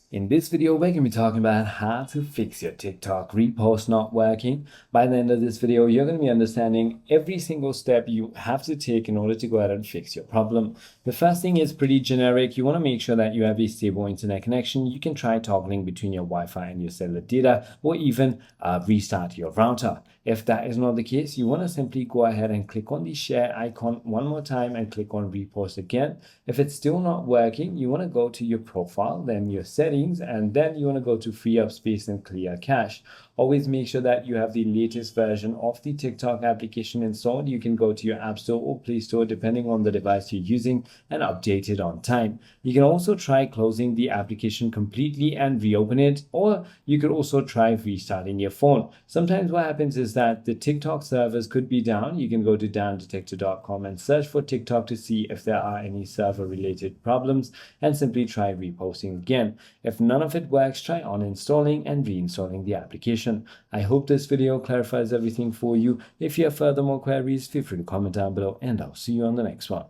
In this video, we're going to be talking about how to fix your TikTok repost not working. By the end of this video, you're going to be understanding every single step you have to take in order to go ahead and fix your problem. The first thing is pretty generic. You want to make sure that you have a stable internet connection. You can try toggling between your Wi-Fi and your cellular data, or even restart your router. If that is not the case, you want to simply go ahead and click on the share icon one more time and click on repost again. If it's still not working, you want to go to your profile, then your settings, and then you want to go to free up space and clear cache. Always make sure that you have the latest version of the TikTok application installed. You can go to your App Store or Play Store depending on the device you're using and update it on time. You can also try closing the application completely and reopen it, or you could also try restarting your phone. Sometimes what happens is that the TikTok servers could be down. You can go to downdetector.com and search for TikTok to see if there are any server related problems and simply try reposting again. If none of it works, try uninstalling and reinstalling the application. I hope this video clarifies everything for you. If you have further more queries, feel free to comment down below and I'll see you on the next one.